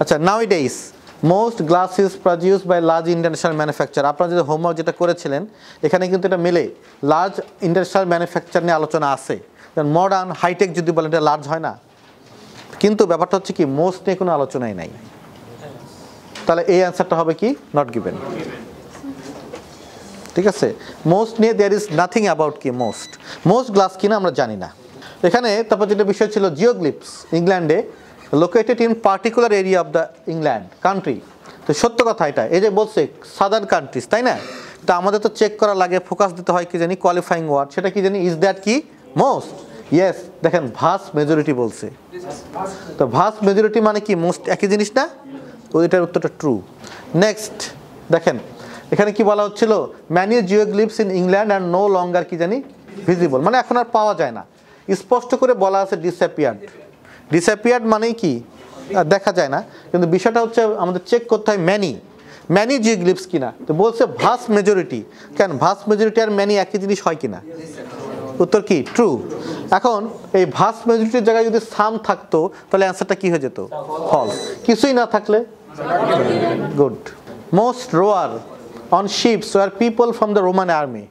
আচ্ছা, nowadays most glass is produced by large international manufacture. আপনারা যদি হোমওয়ার্ক যেটা করেছিলেন এখানে কিন্তু এটা মেলে, লার্জ ইন্টারন্যাশনাল ম্যানুফ্যাকচার নিয়ে আলোচনা আছে। মডার্ন হাইটেক যদি বলেন এটা লার্জ হয় না, কিন্তু ব্যাপারটা হচ্ছে কি মোস্ট নিয়ে কোনো আলোচনাই নাই। তাহলে এই অ্যান্সারটা হবে কি নট গিভেন। ঠিক আছে, মোস্ট নিয়ে দেয়ার ইজ নাথিং অ্যাবাউট কি মোস্ট, মোস্ট গ্লাস কিনা আমরা জানি না। এখানে তারপর যেটা বিষয় ছিল জিওগ্লিপস, ইংল্যান্ডে located in particular area of the England country. তো সত্য কথা এটা, এই যে বলছে সাদার্ন কান্ট্রিজ, তাই না? তো আমাদের তো চেক করা লাগে, ফোকাস দিতে হয় কি জানি কোয়ালিফাইং ওয়ার্ড, সেটা কি জানি ইজ দ্যাট কি মোস্ট। ইয়েস, দেখেন ভাস্ট মেজরিটি বলছে, তো ভাস্ট মেজরিটি মানে কি মোস্ট একই জিনিস না? তো এটার উত্তরটা ট্রু। নেক্সট দেখেন এখানে কি বলা হচ্ছিল, many geoglyphs in England are no longer কি জানি ভিজিবল, মানে এখন আর পাওয়া যায় না। স্পষ্ট করে বলা আছে ডিসঅ্যাপিয়ার্ড। ডিসঅ্যাপিয়ার্ড মানেই কি দেখা যায় না, কিন্তু বিষয়টা হচ্ছে আমাদের চেক করতে হয় ম্যানি জিওগ্লিপস কিনা। তো বলছে ভাস্ট মেজরিটি, কেন ভাস্ট মেজরিটি আর ম্যানি একই জিনিস হয় কিনা? উত্তর কি ট্রু। এখন এই ভাস্ট মেজরিটির জায়গায় যদি সাম থাকতো তাহলে অ্যান্সারটা কি হয়ে যেত? ফলস। কিছুই না থাকলে good. Most rower on ships were people from the Roman army,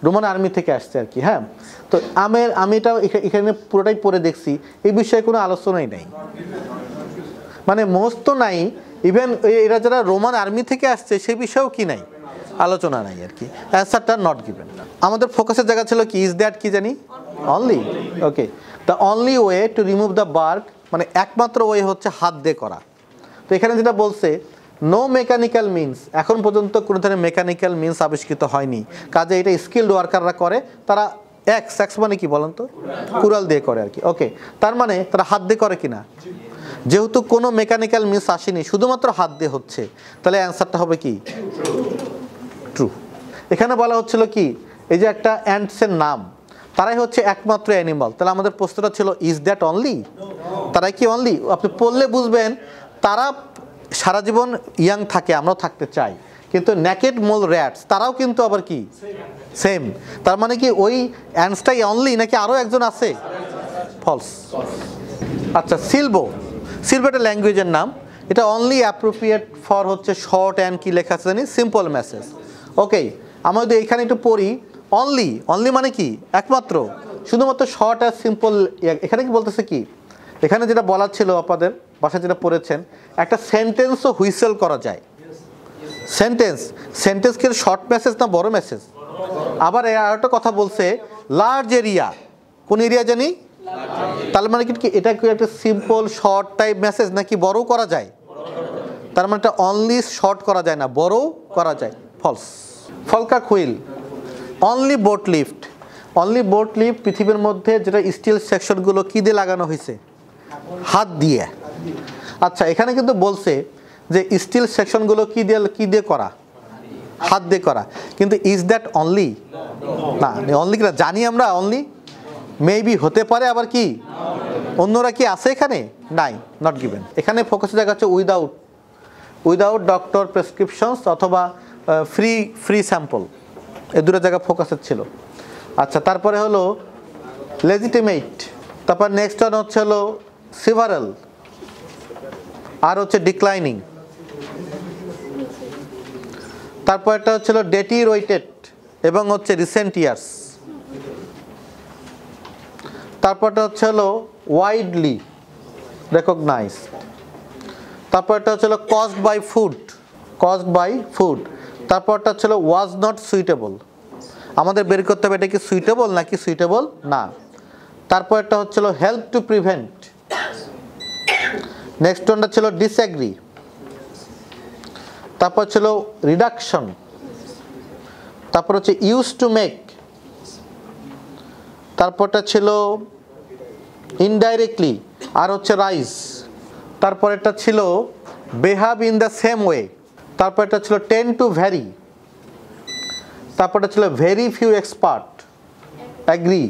Roman army থেকে আসছে আর কি। হ্যাঁ, তো আমি এটা এখানে পুরোটাই পড়ে দেখছি, এই বিষয়ে কোনো আলোচনাই নাই, মানে মোস্ট তো নাই, ইভেন এরা যারা রোমান আর্মি থেকে আসছে সে বিষয়েও কি নাই, আলোচনা নাই আর কি। অ্যান্সারটা নট গিভেন। আমাদের ফোকাসের জায়গা ছিল কি ইজ দ্যাট কি জানি only. Okay, the only way to remove the bark, মানে একমাত্র ওয়ে হচ্ছে হাত দিয়ে করা। তো এখানে যেটা বলছে নো মেকানিক্যাল মিনস, এখন পর্যন্ত কোনো ধরনের মেকানিক্যাল মিনস আবিষ্কৃত হয়নি, কাজে এটা স্কিল্ড ওয়ার্কাররা করে। তারা এক্স মানে কি বলেন তো, কুড়াল দিয়ে করে আর কি। ওকে, তার মানে তারা হাত দিয়ে করে কিনা? যেহেতু কোনো মেকানিক্যাল মিনস আসেনি, শুধুমাত্র হাত দিয়ে হচ্ছে, তাহলে অ্যান্সারটা হবে কি ট্রু। এখানে বলা হচ্ছিল কি এই যে একটা অ্যান্টসের নাম, তারাই হচ্ছে একমাত্র অ্যানিমাল, তাহলে আমাদের প্রশ্নটা ছিল ইজ দ্যাট অনলি, তারাই কি অনলি? আপনি পড়লে বুঝবেন তারা সারা জীবন ইয়াং থাকে, আমরাও থাকতে চাই, কিন্তু নেকেড মোল র্যাটস তারাও কিন্তু আবার কি সেম। তার মানে কি ওই অ্যান্টসটাই অনলি নাকি আরও একজন আছে? ফলস। আচ্ছা, সিলবো একটা ল্যাঙ্গুয়েজের নাম, এটা অনলি অ্যাপ্রোপ্রিয়েট ফর হচ্ছে শর্ট অ্যান্ড কি লেখা আছে জানি সিম্পল মেসেজ। ওকে, আমরা যদি এখানে একটু পড়ি অনলি মানে কি একমাত্র, শুধুমাত্র শর্ট আর সিম্পল। এখানে কি বলতেছে কি, এখানে যেটা বলার ছিল আপনাদের বাসায় যেটা পড়েছেন, একটা সেন্টেন্সও হুইসেল করা যায়। সেন্টেন্স কি শর্ট মেসেজ না বড় মেসেজ? আবার আর একটা কথা বলছে লার্জ এরিয়া, কোন এরিয়া জানি, তার মানে কি এটা কি একটা সিম্পল শর্ট টাইপ মেসেজ নাকি বড়ও করা যায়? তার মানে এটা অনলি শর্ট করা যায় না, বড়ও করা যায়। ফলস। ফলকাক হুইল অনলি বোট লিফট পৃথিবীর মধ্যে যেটা স্টিল সেকশনগুলো কি দিয়ে লাগানো হয়েছে? হাত দিয়ে। আচ্ছা, এখানে কিন্তু বলছে যে স্টিল সেকশনগুলো কি দিয়ে করা? হাত দিয়ে করা, কিন্তু ইজ দ্যাট অনলি? না, অনলি কিনা জানি আমরা, অনলি মেবি হতে পারে, আবার কি অন্যরা কি আছে এখানে? নাই, নট গিভেন। এখানে ফোকাসের জায়গা হচ্ছে উইদাউট ডক্টর প্রেসক্রিপশনস অথবা ফ্রি স্যাম্পল, এই দুটো জায়গা ফোকাসের ছিল। আচ্ছা, তারপরে হলো লেজিটিমেট, তারপর নেক্সট ওয়ান হচ্ছে হলো সিভারাল, আর হচ্ছে ডিক্লাইনিং, তারপর একটা হচ্ছিল ডেটিরোইটেড এবং হচ্ছে রিসেন্ট ইয়ার্স, তারপরটা হচ্ছে হলো ওয়াইডলি রেকগনাইজড, তারপরটা হচ্ছে হলো কজড বাই ফুড, তারপরটা হচ্ছে হলো ওয়াজ নট সুইটেবল, আমাদের বের করতে হবে এটা কি সুইটেবল নাকি সুইটেবল না। তারপরটা হচ্ছে হলো হেল্প টু প্রিভেন্ট, নেক্সট ওয়ানটা ছিল ডিসএগ্রি, তারপর ছিল রিডাকশন, তারপর হচ্ছে ইউজ টু মেক, তারপরটা ছিল ইনডাইরেক্টলি, আর হচ্ছে রাইজ, তারপরেরটা ছিল behave in the same way, তারপরটা ছিল টেন টু ভ্যারি, তারপরটা ছিল ভেরি ফিউ এক্সপার্ট অ্যাগ্রি,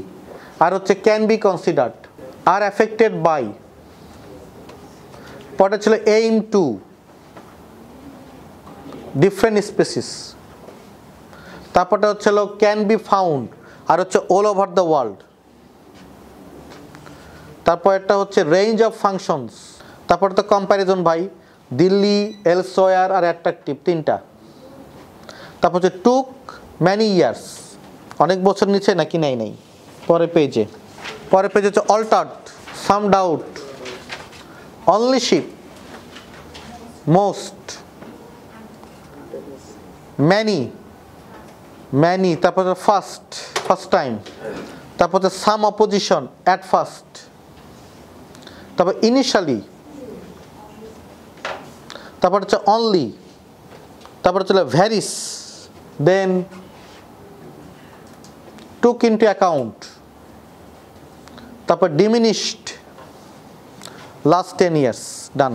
আর হচ্ছে ক্যান বি কনসিডার্ড, আর অ্যাফেক্টেড বাই, পরটা ছিল এইম টু, ডিফারেন্ট স্পেসিস, তারপরটা হচ্ছে হলো ক্যান বি ফাউন্ড, আর হচ্ছে অল ওভার দ্য ওয়ার্ল্ড, তারপর একটা হচ্ছে রেঞ্জ অফ ফাংশনস, তারপর তো কম্প্যারিজন ভাই, দিল্লি, এলসওয়্যার আর অ্যাট্রাকটিভ, তিনটা। তারপর হচ্ছে টুক ম্যানি ইয়ার্স, অনেক বছর নিচে নাকি নেই নেই। পরের পেজে হচ্ছে altered, some doubt, only ship, most, many, তারপর ফার্স্ট টাইম, তারপর হচ্ছে সাম অপোজিশন, অ্যাট ফার্স্ট, তারপর ইনিশিয়ালি, তারপর হচ্ছে অনলি, তারপর হচ্ছে varies, then took into account, তারপর ডিমিনিশড, লাস্ট 10 years, ডান।